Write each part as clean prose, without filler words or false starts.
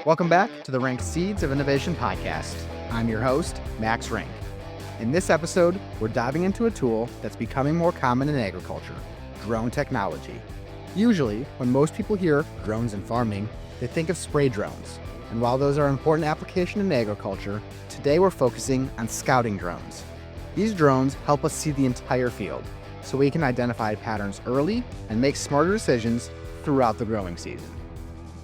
Welcome back to the Renk Seeds of Innovation podcast. I'm your host, Max Renk. In this episode, we're diving into a tool that's becoming more common in agriculture, drone technology. Usually, when most people hear drones in farming, they think of spray drones. And while those are an important application in agriculture, today we're focusing on scouting drones. These drones help us see the entire field, so we can identify patterns early and make smarter decisions throughout the growing season.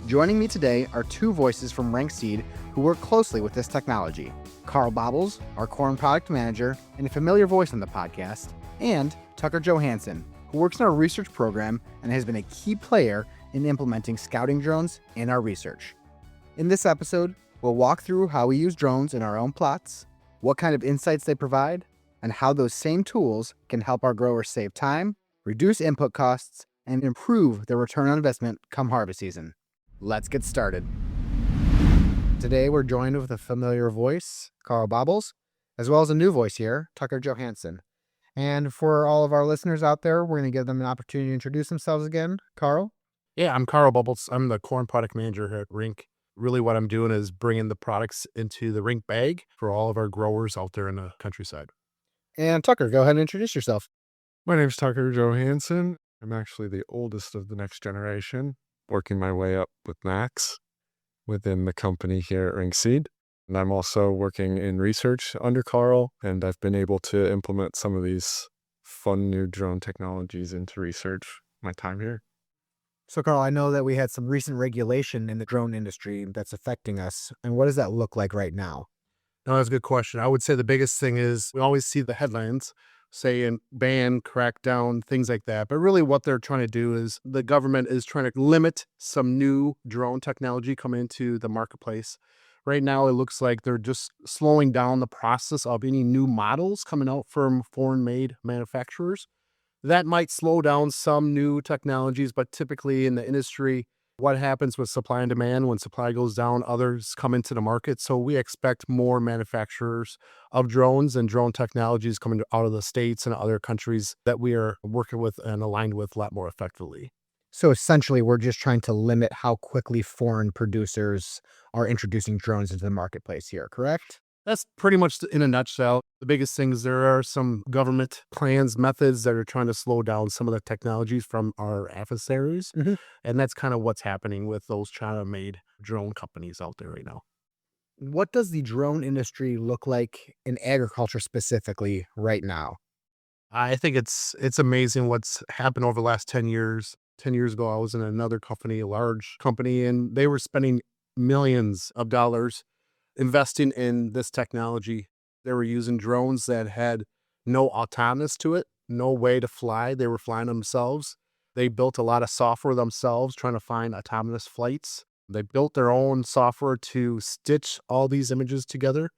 Joining me today are two voices from Renk Seed who work closely with this technology. Karl Bobholz, our corn product manager and a familiar voice on the podcast, and Tucker Johansen, who works in our research program and has been a key player in implementing scouting drones in our research. In this episode, we'll walk through how we use drones in our own plots, what kind of insights they provide, and how those same tools can help our growers save time, reduce input costs, and improve their return on investment come harvest season. Let's get started. Today, we're joined with a familiar voice, Karl Bobholz, as well as a new voice here, Tucker Johansen. And for all of our listeners out there, we're going to give them an opportunity to introduce themselves again. Karl? Yeah, I'm Karl Bobholz. I'm the corn product manager here at Renk. Really what I'm doing is bringing the products into the Renk bag for all of our growers out there in the countryside. And Tucker, go ahead and introduce yourself. My name's Tucker Johansen. I'm actually the oldest of the next generation, working my way up with Max within the company here at Renk Seed. And I'm also working in research under Karl, and I've been able to implement some of these fun new drone technologies into research my time here. So, Karl, I know that we had some recent regulation in the drone industry that's affecting us. And what does that look like right now? No, that's a good question. I would say the biggest thing is we always see the headlines saying ban, crackdown, things like that. But really what they're trying to do is the government is trying to limit some new drone technology coming into the marketplace. Right now, it looks like they're just slowing down the process of any new models coming out from foreign-made manufacturers. That might slow down some new technologies, but typically in the industry, what happens with supply and demand, when supply goes down, others come into the market. So we expect more manufacturers of drones and drone technologies coming out of the States and other countries that we are working with and aligned with a lot more effectively. So essentially, we're just trying to limit how quickly foreign producers are introducing drones into the marketplace here, correct? That's pretty much in a nutshell. The biggest thing is there are some government plans, methods that are trying to slow down some of the technologies from our adversaries. And that's kind of what's happening with those China-made drone companies out there right now. What does the drone industry look like in agriculture specifically right now? I think it's amazing what's happened over the last 10 years. 10 years ago, I was in another company, a large company, and they were spending millions of dollars investing in this technology. They were using drones that had no autonomous to it, no way to fly. They were flying themselves. They built a lot of software themselves, trying to find autonomous flights. They built their own software to stitch all these images together,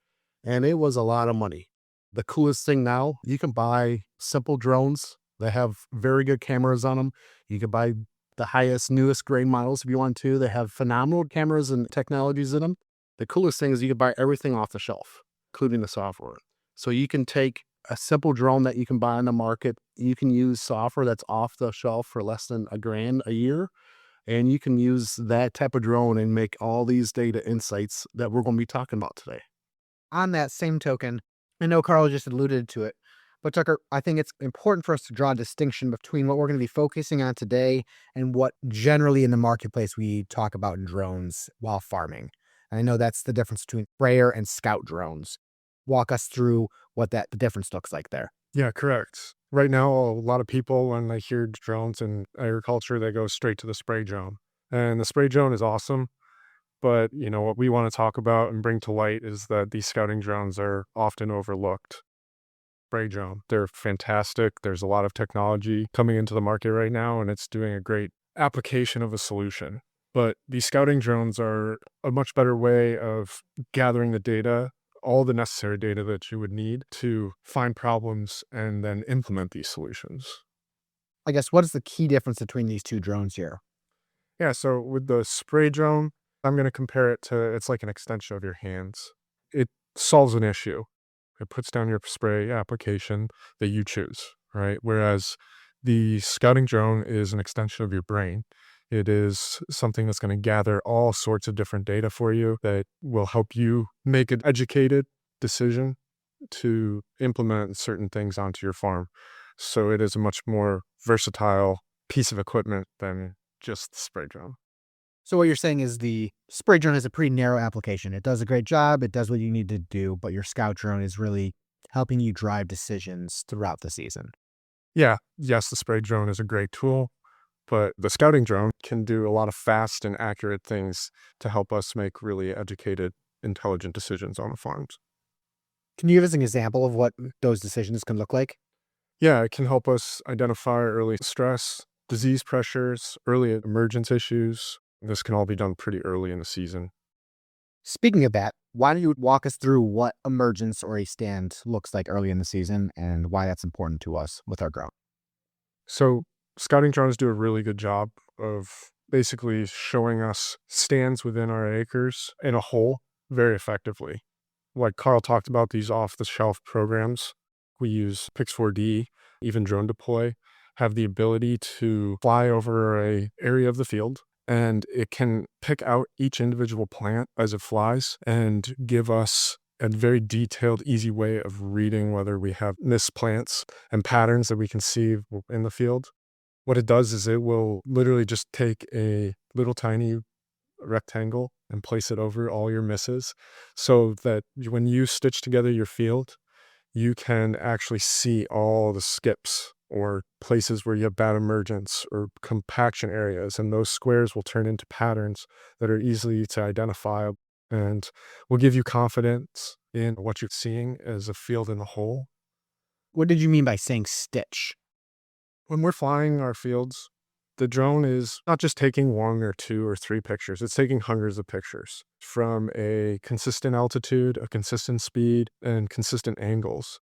and it was a lot of money. The coolest thing now, you can buy simple drones that have very good cameras on them. You can buy the highest, newest grade models if you want to. They have phenomenal cameras and technologies in them. The coolest thing is you can buy everything off the shelf, including the software. So you can take a simple drone that you can buy on the market. You can use software that's off the shelf for less than $1,000 a year. And you can use that type of drone and make all these data insights that we're going to be talking about today. On that same token, I know Karl just alluded to it, but Tucker, I think it's important for us to draw a distinction between what we're going to be focusing on today and what generally in the marketplace we talk about in drones while farming. I know that's the difference between sprayer and scout drones. Walk us through what the difference looks like there. Yeah, correct. Right now, a lot of people, when they hear drones in agriculture, they go straight to the spray drone. And the spray drone is awesome. But, what we want to talk about and bring to light is that these scouting drones are often overlooked. Spray drone, they're fantastic. There's a lot of technology coming into the market right now, and it's doing a great application of a solution. But these scouting drones are a much better way of gathering the data, all the necessary data that you would need to find problems and then implement these solutions. I guess, what is the key difference between these two drones here? Yeah, so with the spray drone, I'm going to compare it to, it's like an extension of your hands. It solves an issue. It puts down your spray application that you choose, right? Whereas the scouting drone is an extension of your brain. It is something that's going to gather all sorts of different data for you that will help you make an educated decision to implement certain things onto your farm. So it is a much more versatile piece of equipment than just the spray drone. So what you're saying is the spray drone is a pretty narrow application. It does a great job. It does what you need to do, but your scout drone is really helping you drive decisions throughout the season. Yeah, yes, the spray drone is a great tool, but the scouting drone can do a lot of fast and accurate things to help us make really educated, intelligent decisions on the farms. Can you give us an example of what those decisions can look like? Yeah, it can help us identify early stress, disease pressures, early emergence issues. This can all be done pretty early in the season. Speaking of that, why don't you walk us through what emergence or a stand looks like early in the season and why that's important to us with our drone? So, scouting drones do a really good job of basically showing us stands within our acres in a whole very effectively. Like Karl talked about, these off-the-shelf programs we use, Pix4D, even Drone Deploy, have the ability to fly over a area of the field, and it can pick out each individual plant as it flies and give us a very detailed, easy way of reading whether we have missed plants and patterns that we can see in the field. What it does is it will literally just take a little tiny rectangle and place it over all your misses so that when you stitch together your field, you can actually see all the skips or places where you have bad emergence or compaction areas. And those squares will turn into patterns that are easily to identify and will give you confidence in what you're seeing as a field in a whole. What did you mean by saying stitch? When we're flying our fields, the drone is not just taking 1 or 2 or 3 pictures, it's taking hundreds of pictures from a consistent altitude, a consistent speed, and consistent angles.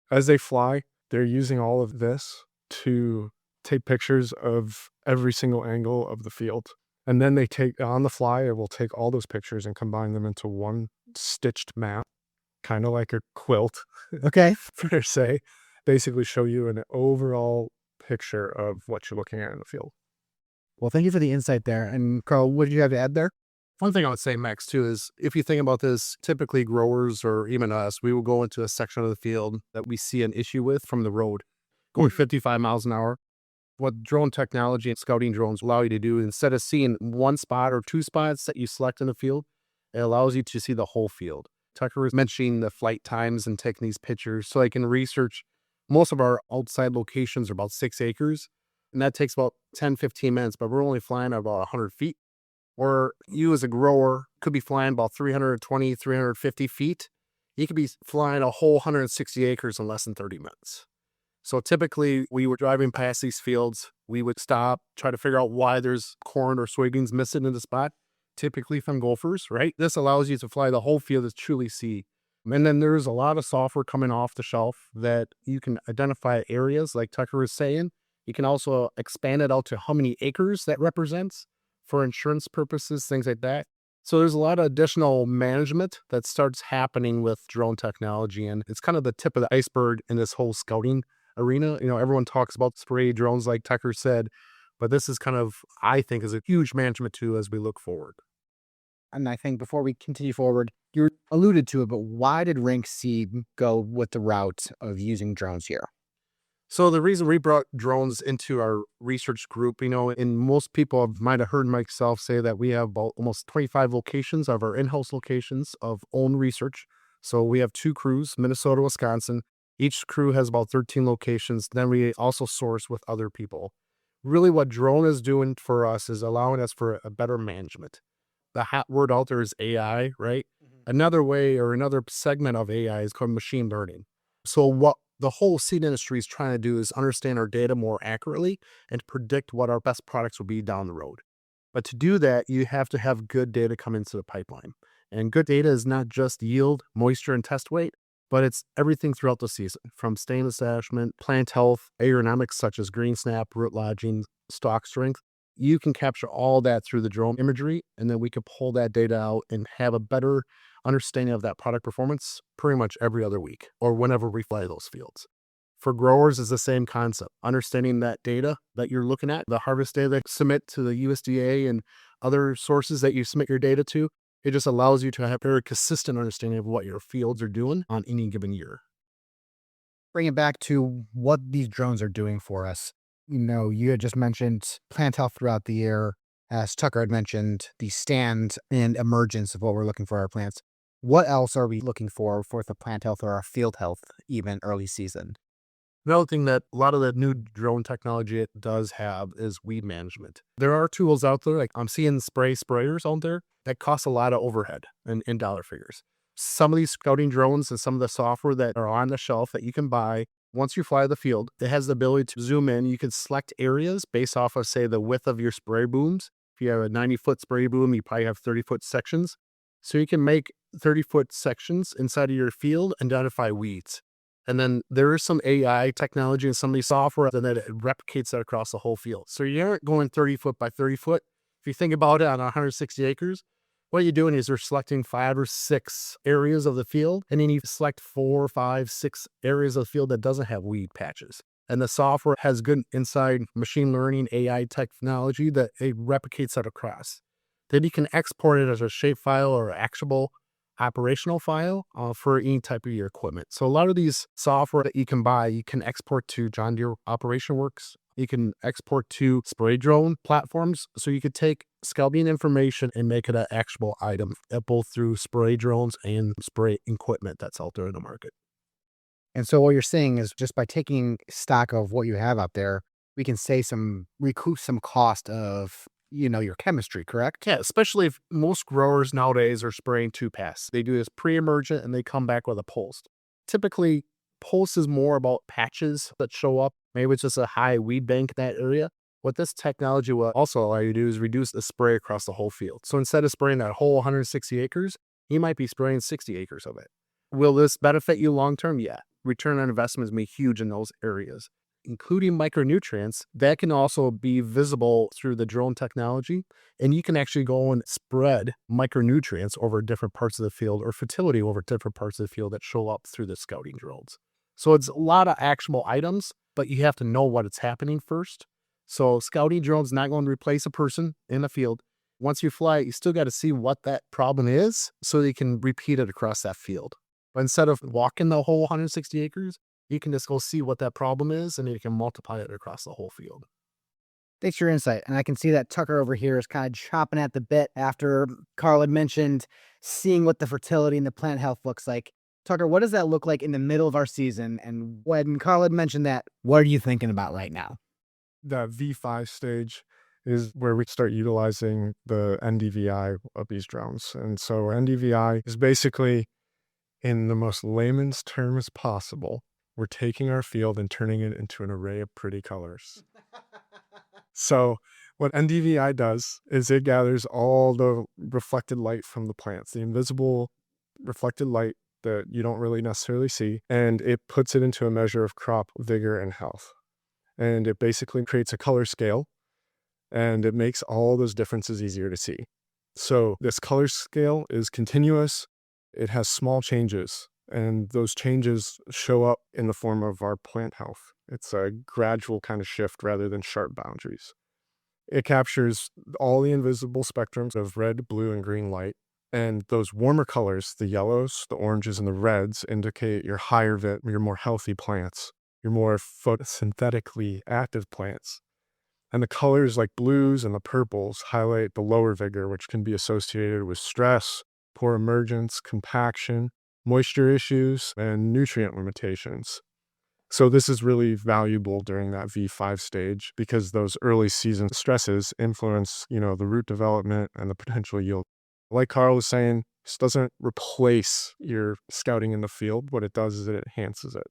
As they fly, they're using all of this to take pictures of every single angle of the field. And then they take, on the fly, it will take all those pictures and combine them into one stitched map, kind of like a quilt, Okay. per se, basically show you an overall picture of what you're looking at in the field. Well, thank you for the insight there. And Karl, what did you have to add there? One thing I would say, Max, too, is if you think about this, typically growers or even us, we will go into a section of the field that we see an issue with from the road, going 55 miles an hour. What drone technology and scouting drones allow you to do, instead of seeing one spot or 2 spots that you select in the field, it allows you to see the whole field. Tucker was mentioning the flight times and taking these pictures so I can research. Most of our outside locations are about 6 acres, and that takes about 10, 15 minutes, but we're only flying at about 100 feet. Or you as a grower could be flying about 320, 350 feet. You could be flying a whole 160 acres in less than 30 minutes. So typically we were driving past these fields. We would stop, try to figure out why there's corn or soybeans missing in the spot, typically from gophers, right? This allows you to fly the whole field to truly see. And then there's a lot of software coming off the shelf that you can identify areas like Tucker was saying. You can also expand it out to how many acres that represents for insurance purposes, things like that. So there's a lot of additional management that starts happening with drone technology, and it's kind of the tip of the iceberg in this whole scouting arena. You know, everyone talks about spray drones like Tucker said, but this is kind of, I think, is a huge management tool as we look forward. And I think before we continue forward, you alluded to it, but why did Renk Seed go with the route of using drones here? So the reason we brought drones into our research group, you know, and most people might have heard myself say that we have about almost 25 locations of our in-house locations of own research. So we have 2 crews, Minnesota, Wisconsin. Each crew has about 13 locations. Then we also source with other people. Really what drone is doing for us is allowing us for a better management. The hot word out there is AI, right? Another way or another segment of AI is called machine learning. So what the whole seed industry is trying to do is understand our data more accurately and predict what our best products will be down the road. But to do that, you have to have good data come into the pipeline. And good data is not just yield, moisture, and test weight, but it's everything throughout the season, from stain attachment, plant health, agronomics such as green snap, root lodging, stalk strength. You can capture all that through the drone imagery, and then we can pull that data out and have a better understanding of that product performance pretty much every other week or whenever we fly those fields. For growers is the same concept. Understanding that data that you're looking at, the harvest data that you submit to the USDA and other sources that you submit your data to, it just allows you to have a very consistent understanding of what your fields are doing on any given year. Bring it back to what these drones are doing for us. You had just mentioned plant health throughout the year. As Tucker had mentioned, the stand and emergence of what we're looking for our plants. What else are we looking for the plant health or our field health, even early season? Another thing that a lot of the new drone technology it does have is weed management. There are tools out there, like I'm seeing sprayers out there that cost a lot of overhead in dollar figures. Some of these scouting drones and some of the software that are on the shelf that you can buy once you fly the field, it has the ability to zoom in. You can select areas based off of, say, the width of your spray booms. If you have a 90-foot spray boom, you probably have 30-foot sections. So you can make 30-foot sections inside of your field, identify weeds. And then there is some AI technology and some of these software that it replicates that across the whole field. So you aren't going 30 foot by 30 foot. If you think about it on 160 acres, what you're doing is you're selecting 5 or 6 areas of the field, and then you select 4, 5, 6 areas of the field that doesn't have weed patches. And the software has good inside machine learning AI technology that it replicates that across. Then you can export it as a shapefile or actionable operational file for any type of your equipment. So a lot of these software that you can buy, you can export to John Deere Operation Works. You can export to spray drone platforms. So you could take scouting information and make it an actionable item, both through spray drones and spray equipment that's out there in the market. And so what you're saying is just by taking stock of what you have out there, we can recoup some cost of your chemistry, correct? Yeah, especially if most growers nowadays are spraying 2-pass. They do this pre-emergent and they come back with a pulse. Typically, pulse is more about patches that show up. Maybe it's just a high weed bank in that area. What this technology will also allow you to do is reduce the spray across the whole field. So instead of spraying that whole 160 acres, you might be spraying 60 acres of it. Will this benefit you long term? Yeah. Return on investment is going to be huge in those areas, including micronutrients that can also be visible through the drone technology. And you can actually go and spread micronutrients over different parts of the field or fertility over different parts of the field that show up through the scouting drones. So it's a lot of actionable items, but you have to know what is happening first. So scouting drones not going to replace a person in the field. Once you fly, you still got to see what that problem is so that you can repeat it across that field. But instead of walking the whole 160 acres, you can just go see what that problem is, and you can multiply it across the whole field. Thanks for your insight. And I can see that Tucker over here is kind of chopping at the bit after Karl had mentioned seeing what the fertility and the plant health looks like. Tucker, what does that look like in the middle of our season? And when Karl had mentioned that, what are you thinking about right now? That V5 stage is where we start utilizing the NDVI of these drones. And so NDVI is basically, in the most layman's terms possible, we're taking our field and turning it into an array of pretty colors. So what NDVI does is it gathers all the reflected light from the plants, the invisible reflected light that you don't really necessarily see, and it puts it into a measure of crop vigor and health. And it basically creates a color scale, and it makes all those differences easier to see. So this color scale is continuous. It has small changes, and those changes show up in the form of our plant health. It's a gradual kind of shift rather than sharp boundaries. It captures all the invisible spectrums of red, blue, and green light. And those warmer colors, the yellows, the oranges, and the reds, indicate your higher vit, your more healthy plants, your more photosynthetically active plants. And the colors like blues and the purples highlight the lower vigor, which can be associated with stress, poor emergence, compaction, moisture issues, and nutrient limitations. So this is really valuable during that V5 stage because those early season stresses influence, the root development and the potential yield. Like Karl was saying, this doesn't replace your scouting in the field. What it does is it enhances it.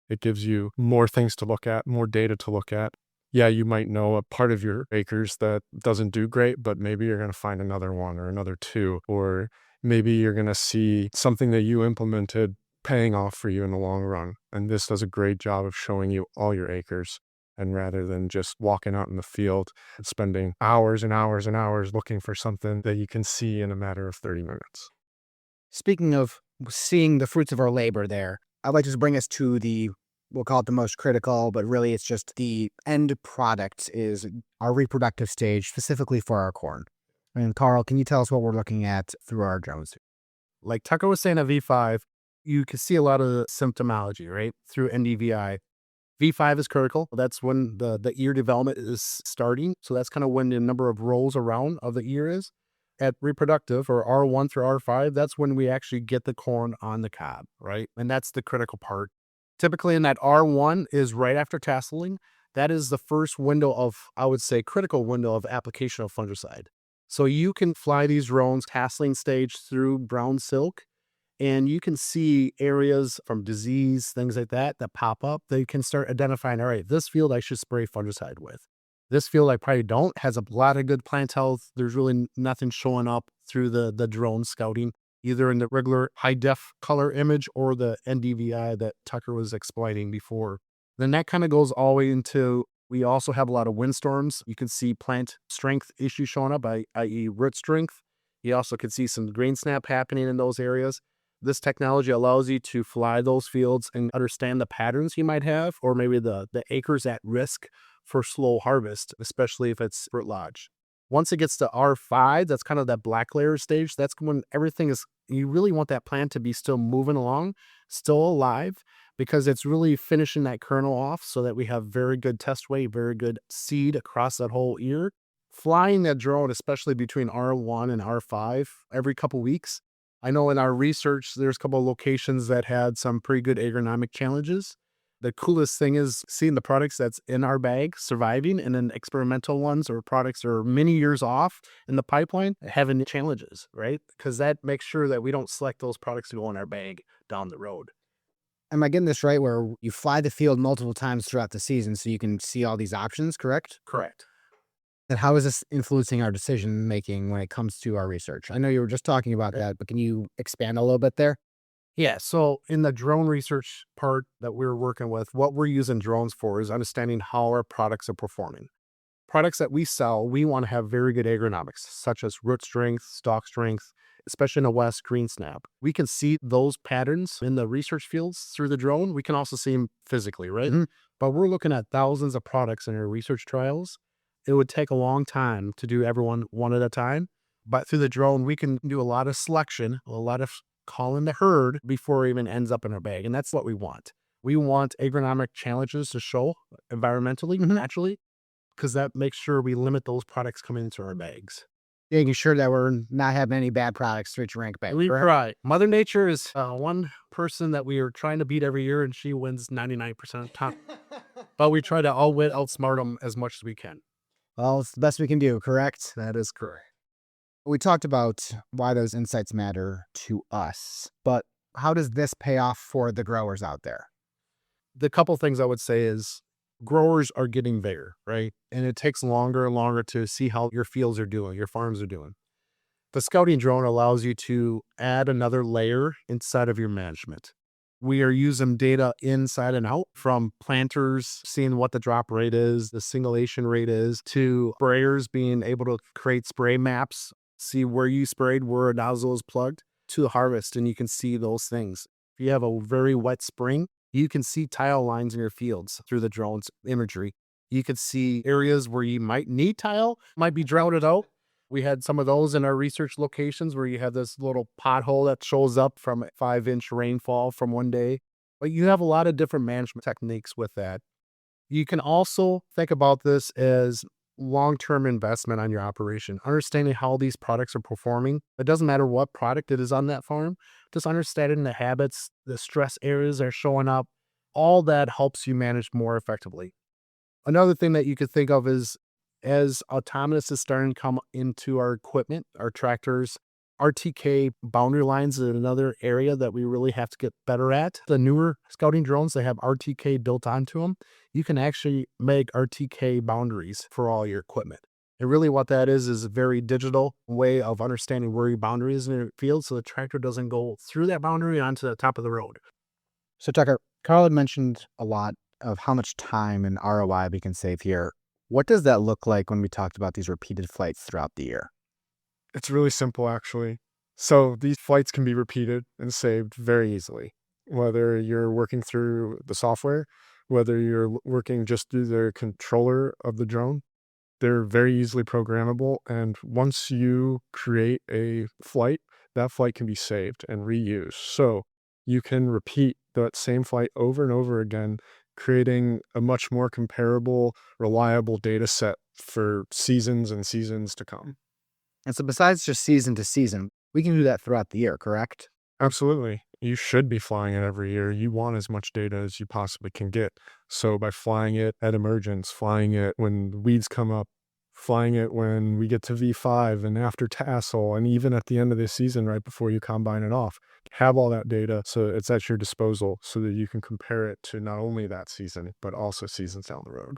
It gives you more things to look at, more data to look at. Yeah, you might know a part of your acres that doesn't do great, but maybe you're going to find another one or another two, or maybe you're going to see something that you implemented paying off for you in the long run. And this does a great job of showing you all your acres. And rather than just walking out in the field and spending hours and hours and hours looking for something that you can see in a matter of 30 minutes. Speaking of seeing the fruits of our labor there, I'd like to bring us to the we'll call it the most critical, but really it's just the end product is our reproductive stage, specifically for our corn. And Karl, can you tell us what we're looking at through our drones? Like Tucker was saying at V5, you can see a lot of the symptomology, right? Through NDVI. V5 is critical. That's when the ear development is starting. So that's kind of when the number of rows around of the ear is. At reproductive, or R1 through R5, that's when we actually get the corn on the cob, right? And that's the critical part. Typically in that R1 is right after tasseling. That is the first window of, I would say, critical window of application of fungicide. So you can fly these drones tasseling stage through brown silk, and you can see areas from disease, things like that pop up. They can start identifying, all right, this field I should spray fungicide with. This field I probably don't, has a lot of good plant health. There's really nothing showing up through the drone scouting, either in the regular high-def color image or the NDVI that Tucker was explaining before. Then that kind of goes all the way into, we also have a lot of windstorms. You can see plant strength issues showing up, i.e. root strength. You also can see some grain snap happening in those areas. This technology allows you to fly those fields and understand the patterns you might have, or maybe the acres at risk for slow harvest, especially if it's fruit lodge. Once it gets to R5, that's kind of that black layer stage. That's when everything is, you really want that plant to be still moving along, still alive, because it's really finishing that kernel off so that we have very good test weight, very good seed across that whole ear. Flying that drone, especially between R1 and R5 every couple weeks. I know in our research, there's a couple of locations that had some pretty good agronomic challenges. The coolest thing is seeing the products that's in our bag surviving, and then experimental ones or products that are many years off in the pipeline having challenges, right? Because that makes sure that we don't select those products to go in our bag down the road. Am I getting this right where you fly the field multiple times throughout the season so you can see all these options, correct? Correct. And how is this influencing our decision making when it comes to our research? I know you were just talking about that, but can you expand a little bit there? Yeah, so in the drone research part that we're working with, what we're using drones for is understanding how our products are performing. Products that we sell, we want to have very good agronomics, such as root strength, stalk strength, especially in the West, green snap. We can see those patterns in the research fields through the drone. We can also see them physically, right? Mhm. But we're looking at thousands of products in our research trials. It would take a long time to do everyone one at a time. But through the drone, we can do a lot of selection, a lot of calling the herd before it even ends up in our bag. And that's what we want. We want agronomic challenges to show environmentally, naturally, because that makes sure we limit those products coming into our bags. Making sure that we're not having any bad products reach rank bag. We correct? try. Mother Nature is one person that we are trying to beat every year, and she wins 99% of the time. But we try to outsmart them as much as we can. Well, it's the best we can do, correct? That is correct. We talked about why those insights matter to us, but how does this pay off for the growers out there? The couple things I would say is growers are getting bigger, right? And it takes longer and longer to see how your fields are doing, your farms are doing. The scouting drone allows you to add another layer inside of your management. We are using data inside and out, from planters seeing what the drop rate is, the singulation rate is, to sprayers being able to create spray maps, see where you sprayed, where a nozzle is plugged, to the harvest, and you can see those things. If you have a very wet spring, you can see tile lines in your fields through the drone's imagery. You can see areas where you might need tile, might be droughted out. We had some of those in our research locations where you have this little pothole that shows up from a 5-inch rainfall from one day. But you have a lot of different management techniques with that. You can also think about this as long-term investment on your operation, understanding how these products are performing. It doesn't matter what product it is on that farm, just understanding the habits, the stress areas are showing up. All that helps you manage more effectively. Another thing that you could think of is, as autonomous is starting to come into our equipment, our tractors, RTK boundary lines is another area that we really have to get better at. The newer scouting drones, they have RTK built onto them. You can actually make RTK boundaries for all your equipment. And really what that is a very digital way of understanding where your boundary is in your field, so the tractor doesn't go through that boundary onto the top of the road. So Tucker, Karl had mentioned a lot of how much time and ROI we can save here. What does that look like when we talked about these repeated flights throughout the year? It's really simple, actually. So these flights can be repeated and saved very easily. whether you're working through the software, whether you're working just through the controller of the drone. They're very easily programmable. And once you create a flight, that flight can be saved and reused. So you can repeat that same flight over and over again, creating a much more comparable, reliable data set for seasons and seasons to come. And so besides just season to season, we can do that throughout the year, correct? Absolutely. You should be flying it every year. You want as much data as you possibly can get. So by flying it at emergence, flying it when weeds come up, flying it when we get to V5 and after tassel, and even at the end of the season, right before you combine it off, have all that data so it's at your disposal so that you can compare it to not only that season, but also seasons down the road.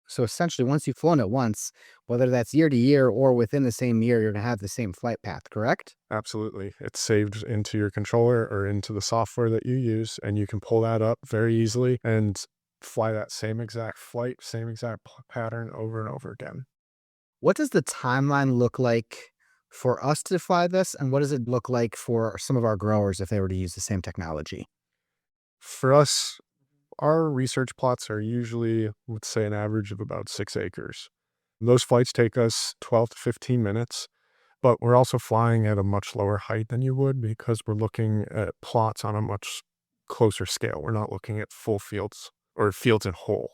So essentially, once you've flown it once, whether that's year to year or within the same year, you're going to have the same flight path, correct? Absolutely. It's saved into your controller or into the software that you use, and you can pull that up very easily and fly that same exact flight, same exact pattern over and over again. What does the timeline look like for us to fly this? And what does it look like for some of our growers if they were to use the same technology? For us, our research plots are usually, let's say, an average of about 6 acres. Those flights take us 12 to 15 minutes, but we're also flying at a much lower height than you would because we're looking at plots on a much closer scale. We're not looking at full fields or fields in whole.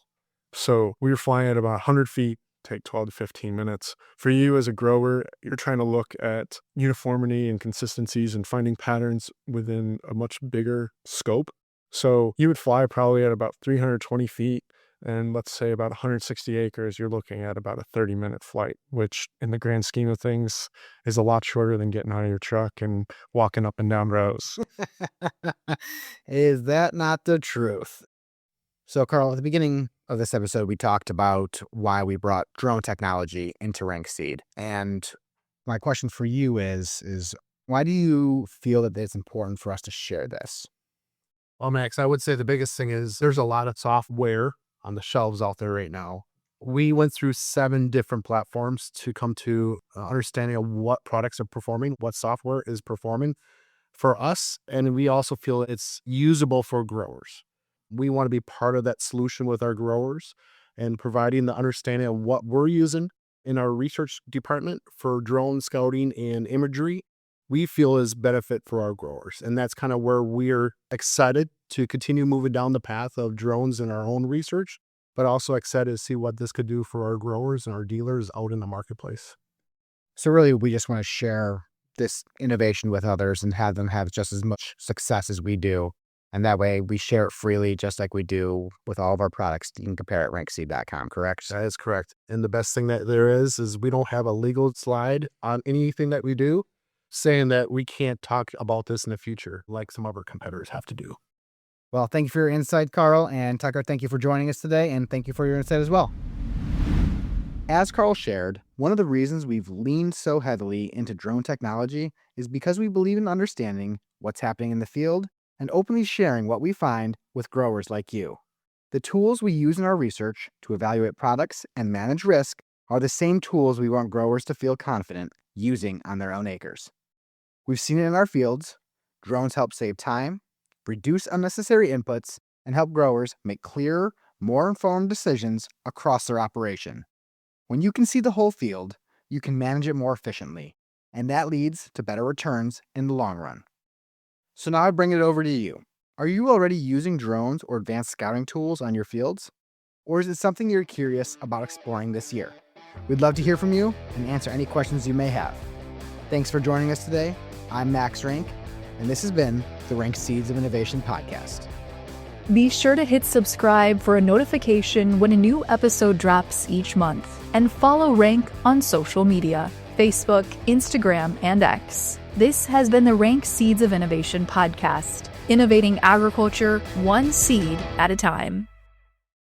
So we're flying at about 100 feet, take 12 to 15 minutes. For you as a grower, you're trying to look at uniformity and consistencies and finding patterns within a much bigger scope. So you would fly probably at about 320 feet, and let's say about 160 acres, you're looking at about a 30-minute flight, which in the grand scheme of things is a lot shorter than getting out of your truck and walking up and down rows. Is that not the truth? So, Karl, at the beginning of this episode, we talked about why we brought drone technology into Renk Seed. And my question for you is why do you feel that it's important for us to share this? Well, Max, I would say the biggest thing is there's a lot of software on the shelves out there right now. We went through 7 different platforms to come to understanding of what products are performing, what software is performing for us. And we also feel it's usable for growers. We want to be part of that solution with our growers and providing the understanding of what we're using in our research department for drone scouting and imagery. We feel is benefit for our growers. And that's kind of where we're excited to continue moving down the path of drones in our own research, but also excited to see what this could do for our growers and our dealers out in the marketplace. So really, we just want to share this innovation with others and have them have just as much success as we do. And that way we share it freely, just like we do with all of our products. You can compare at renkseed.com, correct? That is correct. And the best thing that there is we don't have a legal slide on anything that we do saying that we can't talk about this in the future like some of our competitors have to do. Well, thank you for your insight, Karl, and Tucker, thank you for joining us today, and thank you for your insight as well. As Karl shared, one of the reasons we've leaned so heavily into drone technology is because we believe in understanding what's happening in the field and openly sharing what we find with growers like you. The tools we use in our research to evaluate products and manage risk are the same tools we want growers to feel confident using on their own acres. We've seen it in our fields. Drones help save time, reduce unnecessary inputs, and help growers make clearer, more informed decisions across their operation. When you can see the whole field, you can manage it more efficiently, and that leads to better returns in the long run. So now I bring it over to you. Are you already using drones or advanced scouting tools on your fields? Or is it something you're curious about exploring this year? We'd love to hear from you and answer any questions you may have. Thanks for joining us today. I'm Max Renk, and this has been the Renk Seeds of Innovation podcast. Be sure to hit subscribe for a notification when a new episode drops each month, and follow Renk on social media, Facebook, Instagram, and X. This has been the Renk Seeds of Innovation podcast, innovating agriculture one seed at a time.